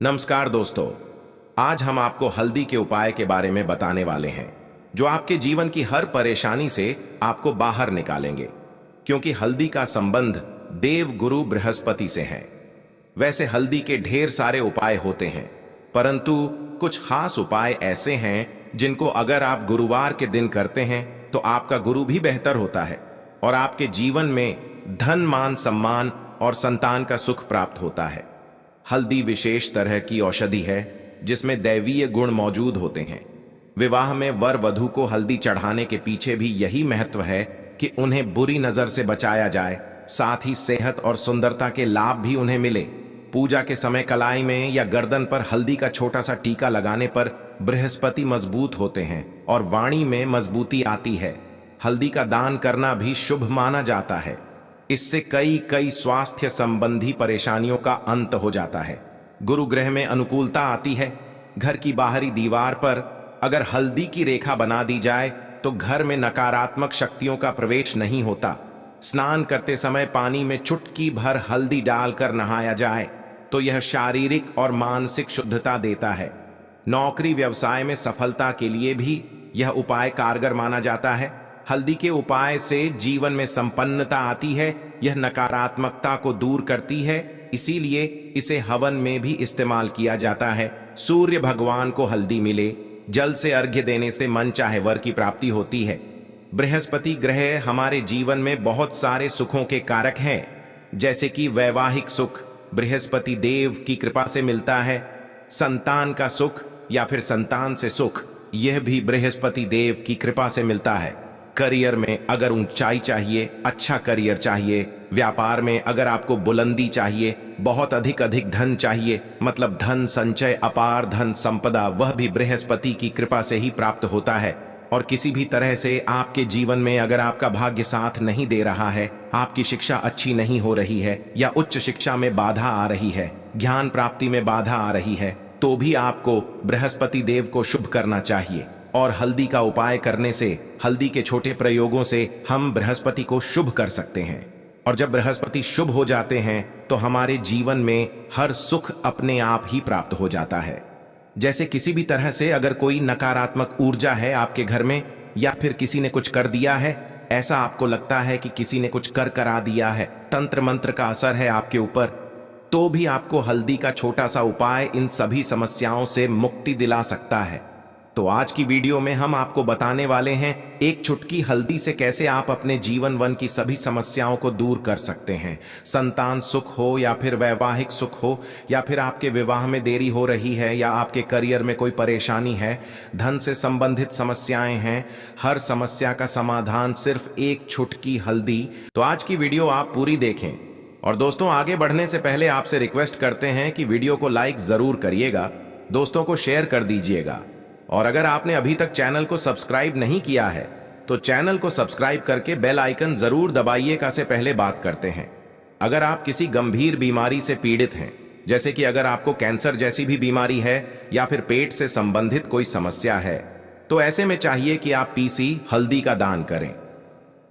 नमस्कार दोस्तों। आज हम आपको हल्दी के उपाय के बारे में बताने वाले हैं जो आपके जीवन की हर परेशानी से आपको बाहर निकालेंगे, क्योंकि हल्दी का संबंध देव गुरु बृहस्पति से है। वैसे हल्दी के ढेर सारे उपाय होते हैं, परंतु कुछ खास उपाय ऐसे हैं जिनको अगर आप गुरुवार के दिन करते हैं तो आपका गुरु भी बेहतर होता है और आपके जीवन में धन, मान, सम्मान और संतान का सुख प्राप्त होता है। हल्दी विशेष तरह की औषधि है जिसमें दैवीय गुण मौजूद होते हैं। विवाह में वर वधू को हल्दी चढ़ाने के पीछे भी यही महत्व है कि उन्हें बुरी नजर से बचाया जाए, साथ ही सेहत और सुंदरता के लाभ भी उन्हें मिले। पूजा के समय कलाई में या गर्दन पर हल्दी का छोटा सा टीका लगाने पर बृहस्पति मजबूत होते हैं और वाणी में मजबूती आती है। हल्दी का दान करना भी शुभ माना जाता है। इससे कई स्वास्थ्य संबंधी परेशानियों का अंत हो जाता है। गुरु ग्रह में अनुकूलता आती है। घर की बाहरी दीवार पर अगर हल्दी की रेखा बना दी जाए तो घर में नकारात्मक शक्तियों का प्रवेश नहीं होता। स्नान करते समय पानी में चुटकी भर हल्दी डालकर नहाया जाए तो यह शारीरिक और मानसिक शुद्धता देता है। नौकरी व्यवसाय में सफलता के लिए भी यह उपाय कारगर माना जाता है। हल्दी के उपाय से जीवन में संपन्नता आती है। यह नकारात्मकता को दूर करती है, इसीलिए इसे हवन में भी इस्तेमाल किया जाता है। सूर्य भगवान को हल्दी मिले, जल से अर्घ्य देने से मन चाहे वर की प्राप्ति होती है। बृहस्पति ग्रह हमारे जीवन में बहुत सारे सुखों के कारक हैं, जैसे कि वैवाहिक सुख बृहस्पति देव की कृपा से मिलता है। संतान का सुख या फिर संतान से सुख, यह भी बृहस्पति देव की कृपा से मिलता है। करियर में अगर ऊंचाई चाहिए, अच्छा करियर चाहिए। व्यापार में अगर आपको बुलंदी चाहिए, बहुत अधिक धन चाहिए, मतलब धन संचय, अपार धन संपदा, वह भी बृहस्पति की कृपा से ही प्राप्त होता है। और किसी भी तरह से आपके जीवन में अगर आपका भाग्य साथ नहीं दे रहा है, आपकी शिक्षा अच्छी नहीं हो रही है या उच्च शिक्षा में बाधा आ रही है, ज्ञान प्राप्ति में बाधा आ रही है, तो भी आपको बृहस्पति देव को शुभ करना चाहिए। और हल्दी का उपाय करने से, हल्दी के छोटे प्रयोगों से हम बृहस्पति को शुभ कर सकते हैं। और जब बृहस्पति शुभ हो जाते हैं तो हमारे जीवन में हर सुख अपने आप ही प्राप्त हो जाता है। जैसे किसी भी तरह से अगर कोई नकारात्मक ऊर्जा है आपके घर में, या फिर किसी ने कुछ कर दिया है, ऐसा आपको लगता है कि किसी ने कुछ करा दिया है, तंत्र मंत्र का असर है आपके ऊपर, तो भी आपको हल्दी का छोटा सा उपाय इन सभी समस्याओं से मुक्ति दिला सकता है। तो आज की वीडियो में हम आपको बताने वाले हैं एक चुटकी हल्दी से कैसे आप अपने जीवन वन की सभी समस्याओं को दूर कर सकते हैं। संतान सुख हो या फिर वैवाहिक सुख हो, या फिर आपके विवाह में देरी हो रही है, या आपके करियर में कोई परेशानी है, धन से संबंधित समस्याएं हैं, हर समस्या का समाधान सिर्फ एक चुटकी हल्दी। तो आज की वीडियो आप पूरी देखें। और दोस्तों, आगे बढ़ने से पहले आपसे रिक्वेस्ट करते हैं कि वीडियो को लाइक जरूर करिएगा, दोस्तों को शेयर कर दीजिएगा। और अगर आपने अभी तक चैनल को सब्सक्राइब नहीं किया है तो चैनल को सब्सक्राइब करके बेल आइकन जरूर दबाइएगा। से पहले बात करते हैं, अगर आप किसी गंभीर बीमारी से पीड़ित हैं, जैसे कि अगर आपको कैंसर जैसी भी बीमारी है या फिर पेट से संबंधित कोई समस्या है, तो ऐसे में चाहिए कि आप पीसी हल्दी का दान करें।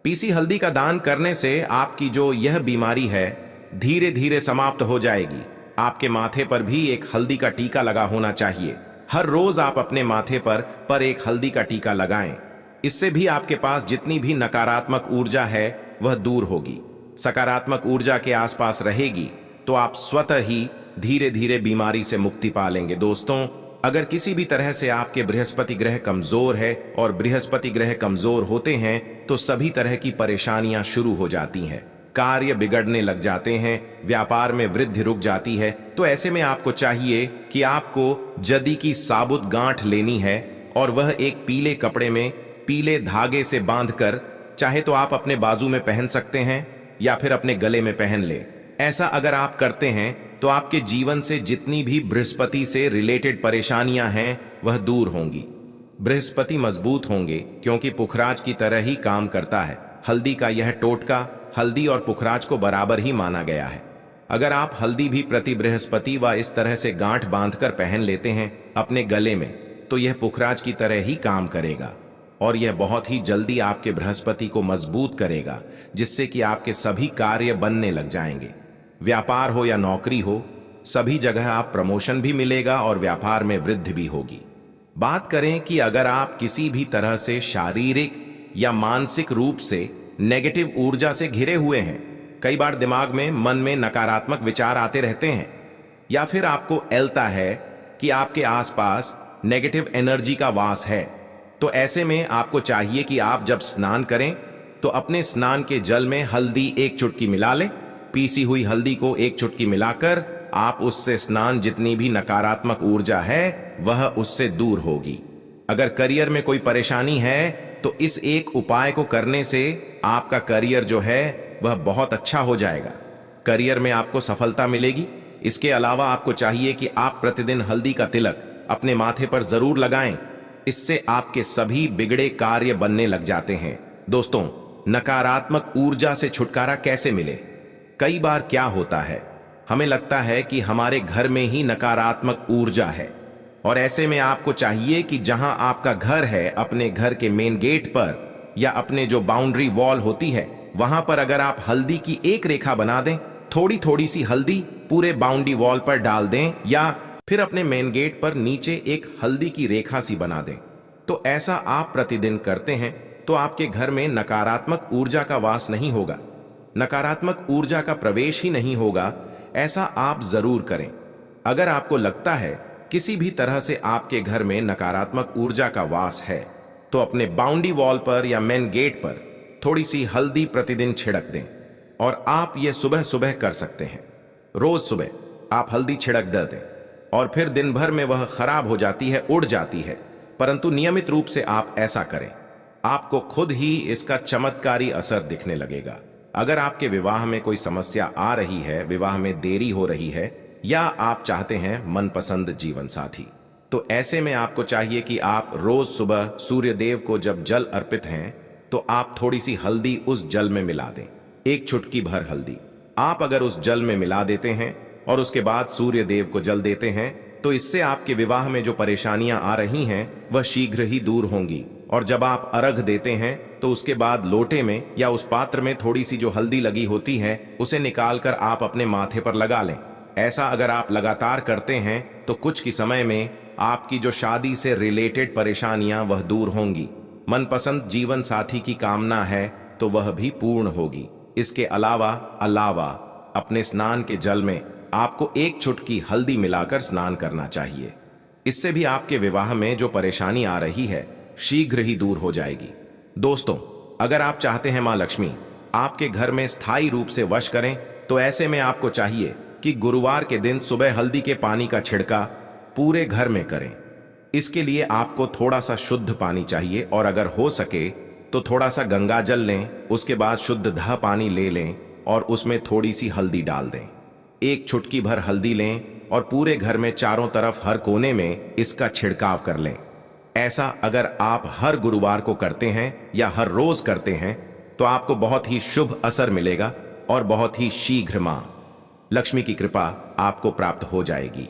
पीसी हल्दी का दान करने से आपकी जो यह बीमारी है धीरे धीरे समाप्त हो जाएगी। आपके माथे पर भी एक हल्दी का टीका लगा होना चाहिए। हर रोज आप अपने माथे पर एक हल्दी का टीका लगाएं। इससे भी आपके पास जितनी भी नकारात्मक ऊर्जा है वह दूर होगी, सकारात्मक ऊर्जा के आसपास रहेगी, तो आप स्वतः ही धीरे धीरे बीमारी से मुक्ति पा लेंगे। दोस्तों, अगर किसी भी तरह से आपके बृहस्पति ग्रह कमजोर है, और बृहस्पति ग्रह कमजोर होते हैं तो सभी तरह की परेशानियां शुरू हो जाती हैं, कार्य बिगड़ने लग जाते हैं, व्यापार में वृद्धि रुक जाती है। तो ऐसे में आपको चाहिए कि आपको जदी की साबुत गांठ लेनी है, और वह एक पीले कपड़े में पीले धागे से बांधकर, चाहे तो आप अपने बाजू में पहन सकते हैं या फिर अपने गले में पहन ले। ऐसा अगर आप करते हैं तो आपके जीवन से जितनी भी बृहस्पति से रिलेटेड परेशानियां हैं वह दूर होंगी। बृहस्पति मजबूत होंगे क्योंकि पुखराज की तरह ही काम करता है। हल्दी का यह टोटका हल्दी और पुखराज को बराबर ही माना गया है। अगर आप हल्दी भी प्रति बृहस्पति व इस तरह से गांठ बांधकर पहन लेते हैं अपने गले में, तो यह पुखराज की तरह ही काम करेगा, और यह बहुत ही जल्दी आपके बृहस्पति को मजबूत करेगा, जिससे कि आपके सभी कार्य बनने लग जाएंगे। व्यापार हो या नौकरी हो, सभी जगह आप प्रमोशन भी मिलेगा और व्यापार में वृद्धि भी होगी। बात करें कि अगर आप किसी भी तरह से शारीरिक या मानसिक रूप से नेगेटिव ऊर्जा से घिरे हुए हैं, कई बार दिमाग में मन में नकारात्मक विचार आते रहते हैं, या फिर आपको ऐलता है कि आपके आसपास नेगेटिव एनर्जी का वास है, तो ऐसे में आपको चाहिए कि आप जब स्नान करें तो अपने स्नान के जल में हल्दी एक चुटकी मिला लें। पीसी हुई हल्दी को एक चुटकी मिलाकर आप उससे स्नान, जितनी भी नकारात्मक ऊर्जा है वह उससे दूर होगी। अगर करियर में कोई परेशानी है तो इस एक उपाय को करने से आपका करियर जो है वह बहुत अच्छा हो जाएगा। करियर में आपको सफलता मिलेगी। इसके अलावा आपको चाहिए कि आप प्रतिदिन हल्दी का तिलक अपने माथे पर जरूर लगाएं। इससे आपके सभी बिगड़े कार्य बनने लग जाते हैं। दोस्तों, नकारात्मक ऊर्जा से छुटकारा कैसे मिले? कई बार क्या होता है, हमें लगता है कि हमारे घर में ही नकारात्मक ऊर्जा है, और ऐसे में आपको चाहिए कि जहां आपका घर है, अपने घर के मेन गेट पर या अपने जो बाउंड्री वॉल होती है वहां पर अगर आप हल्दी की एक रेखा बना दें, थोड़ी थोड़ी सी हल्दी पूरे बाउंड्री वॉल पर डाल दें, या फिर अपने मेन गेट पर नीचे एक हल्दी की रेखा सी बना दें, तो ऐसा आप प्रतिदिन करते हैं तो आपके घर में नकारात्मक ऊर्जा का वास नहीं होगा, नकारात्मक ऊर्जा का प्रवेश ही नहीं होगा। ऐसा आप जरूर करें। अगर आपको लगता है किसी भी तरह से आपके घर में नकारात्मक ऊर्जा का वास है, तो अपने बाउंड्री वॉल पर या मेन गेट पर थोड़ी सी हल्दी प्रतिदिन छिड़क दें, और आप ये सुबह सुबह कर सकते हैं। रोज सुबह आप हल्दी छिड़क दें और फिर दिन भर में वह खराब हो जाती है, उड़ जाती है, परंतु नियमित रूप से आप ऐसा करें, आपको खुद ही इसका चमत्कारी असर दिखने लगेगा। अगर आपके विवाह में कोई समस्या आ रही है, विवाह में देरी हो रही है, या आप चाहते हैं मनपसंद जीवन साथी, तो ऐसे में आपको चाहिए कि आप रोज सुबह सूर्य देव को जब जल अर्पित हैं तो आप थोड़ी सी हल्दी उस जल में मिला दें। एक चुटकी भर हल्दी आप अगर उस जल में मिला देते हैं और उसके बाद सूर्य देव को जल देते हैं, तो इससे आपके विवाह में जो परेशानियां आ रही हैं वह शीघ्र ही दूर होंगी। और जब आप अर्घ देते हैं तो उसके बाद लोटे में या उस पात्र में थोड़ी सी जो हल्दी लगी होती है उसे निकालकर आप अपने माथे पर लगा लें। ऐसा अगर आप लगातार करते हैं तो कुछ ही समय में आपकी जो शादी से रिलेटेड परेशानियां वह दूर होंगी। मनपसंद जीवन साथी की कामना है तो वह भी पूर्ण होगी। इसके अलावा अपने स्नान के जल में आपको एक चुटकी हल्दी मिलाकर स्नान करना चाहिए। इससे भी आपके विवाह में जो परेशानी आ रही है शीघ्र ही दूर हो जाएगी। दोस्तों, अगर आप चाहते हैं मां लक्ष्मी आपके घर में स्थायी रूप से वश करें, तो ऐसे में आपको चाहिए कि गुरुवार के दिन सुबह हल्दी के पानी का छिड़का पूरे घर में करें। इसके लिए आपको थोड़ा सा शुद्ध पानी चाहिए, और अगर हो सके तो थोड़ा सा गंगा जल लें, उसके बाद शुद्ध दह पानी ले लें और उसमें थोड़ी सी हल्दी डाल दें। एक चुटकी भर हल्दी लें और पूरे घर में चारों तरफ हर कोने में इसका छिड़काव कर लें। ऐसा अगर आप हर गुरुवार को करते हैं या हर रोज करते हैं तो आपको बहुत ही शुभ असर मिलेगा और बहुत ही शीघ्र मां लक्ष्मी की कृपा आपको प्राप्त हो जाएगी।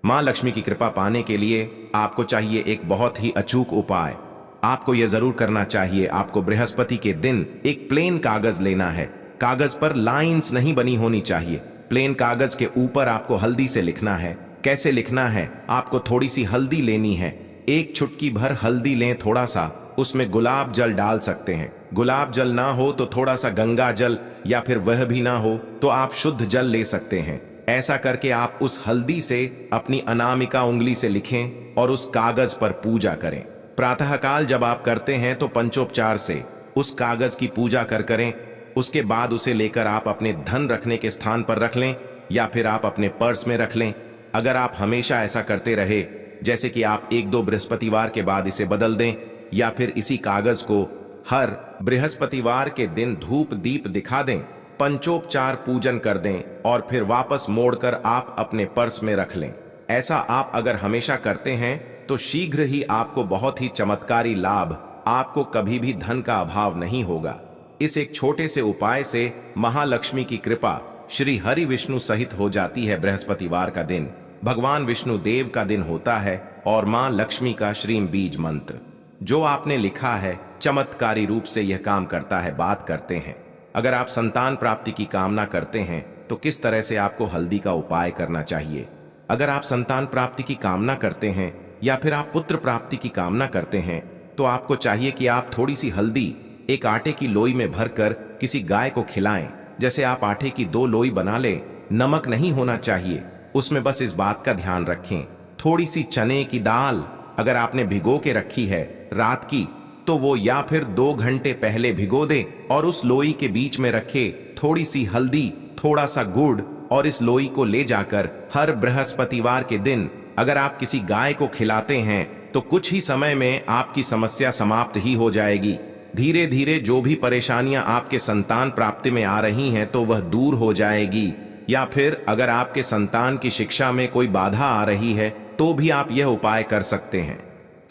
मां लक्ष्मी की कृपा पाने के लिए आपको चाहिए एक बहुत ही अचूक उपाय। आपको यह जरूर करना चाहिए, आपको बृहस्पति के दिन एक प्लेन कागज लेना है। कागज पर लाइंस नहीं बनी होनी चाहिए। प्लेन कागज के ऊपर आपको हल्दी से लिखना है। कैसे लिखना है? आपको थोड़ी सी हल्दी लेनी है, एक चुटकी भर हल्दी लें, थोड़ा सा उसमें गुलाब जल डाल सकते हैं। गुलाब जल ना हो तो थोड़ा सा गंगा जल, या फिर वह भी ना हो तो आप शुद्ध जल ले सकते हैं। ऐसा करके आप उस हल्दी से अपनी अनामिका उंगली से लिखें और उस कागज पर पूजा करें। प्रातःकाल जब आप करते हैं तो पंचोपचार से उस कागज की पूजा करें। उसके बाद उसे लेकर आप अपने धन रखने के स्थान पर रख लें, या फिर आप अपने पर्स में रख लें। अगर आप हमेशा ऐसा करते रहे, जैसे कि आप एक दो बृहस्पतिवार के बाद इसे बदल दें, या फिर इसी कागज को हर बृहस्पतिवार के दिन धूप दीप दिखा दें, पंचोपचार पूजन कर दें और फिर वापस मोड़कर आप अपने पर्स में रख लें। ऐसा आप अगर हमेशा करते हैं तो शीघ्र ही आपको बहुत ही चमत्कारी लाभ, आपको कभी भी धन का अभाव नहीं होगा। इस एक छोटे से उपाय से महालक्ष्मी की कृपा श्री हरि विष्णु सहित हो जाती है। बृहस्पतिवार का दिन भगवान विष्णु देव का दिन होता है और मां लक्ष्मी का श्रीम बीज मंत्र जो आपने लिखा है चमत्कारी रूप से यह काम करता है। बात करते हैं, अगर आप संतान प्राप्ति की कामना करते हैं तो किस तरह से आपको हल्दी का उपाय करना चाहिए। अगर आप संतान प्राप्ति की कामना करते हैं या फिर आप पुत्र प्राप्ति की कामना करते हैं, तो आपको चाहिए कि आप थोड़ी सी हल्दी एक आटे की लोई में भरकर किसी गाय को खिलाएं। जैसे आप आटे की 2 लोई बना लें, नमक नहीं होना चाहिए उसमें, बस इस बात का ध्यान रखें। थोड़ी सी चने की दाल अगर आपने भिगो के रखी है रात की, तो वो या फिर 2 घंटे पहले भिगो दें और उस लोई के बीच में रखे थोड़ी सी हल्दी, थोड़ा सा गुड़, और इस लोई को ले जाकर हर बृहस्पतिवार के दिन अगर आप किसी गाय को खिलाते हैं तो कुछ ही समय में आपकी समस्या समाप्त ही हो जाएगी। धीरे धीरे जो भी परेशानियां आपके संतान प्राप्ति में आ रही हैं तो वह दूर हो जाएगी। या फिर अगर आपके संतान की शिक्षा में कोई बाधा आ रही है तो भी आप यह उपाय कर सकते हैं।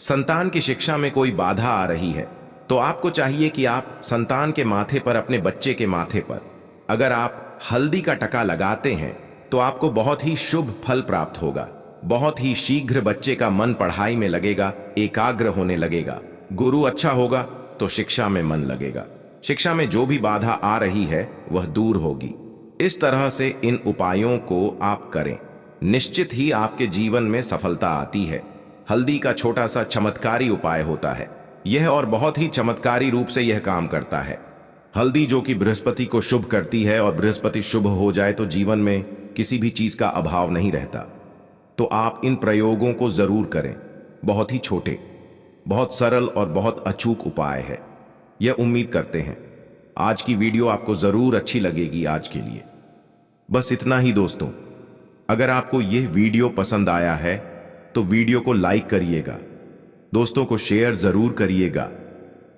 संतान की शिक्षा में कोई बाधा आ रही है तो आपको चाहिए कि आप संतान के माथे पर, अपने बच्चे के माथे पर अगर आप हल्दी का टका लगाते हैं तो आपको बहुत ही शुभ फल प्राप्त होगा। बहुत ही शीघ्र बच्चे का मन पढ़ाई में लगेगा, एकाग्र होने लगेगा। गुरु अच्छा होगा तो शिक्षा में मन लगेगा। शिक्षा में जो भी बाधा आ रही है वह दूर होगी। इस तरह से इन उपायों को आप करें, निश्चित ही आपके जीवन में सफलता आती है। हल्दी का छोटा सा चमत्कारी उपाय होता है यह, और बहुत ही चमत्कारी रूप से यह काम करता है। हल्दी जो कि बृहस्पति को शुभ करती है, और बृहस्पति शुभ हो जाए तो जीवन में किसी भी चीज का अभाव नहीं रहता। तो आप इन प्रयोगों को जरूर करें। बहुत ही छोटे, बहुत सरल और बहुत अचूक उपाय है। यह उम्मीद करते हैं आज की वीडियो आपको जरूर अच्छी लगेगी। आज के लिए बस इतना ही दोस्तों। अगर आपको यह वीडियो पसंद आया है तो वीडियो को लाइक करिएगा, दोस्तों को शेयर जरूर करिएगा,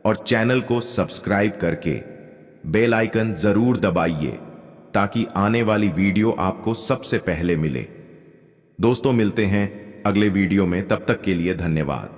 और चैनल को सब्सक्राइब करके बेल आइकन जरूर दबाइए ताकि आने वाली वीडियो आपको सबसे पहले मिले। दोस्तों मिलते हैं अगले वीडियो में, तब तक के लिए धन्यवाद।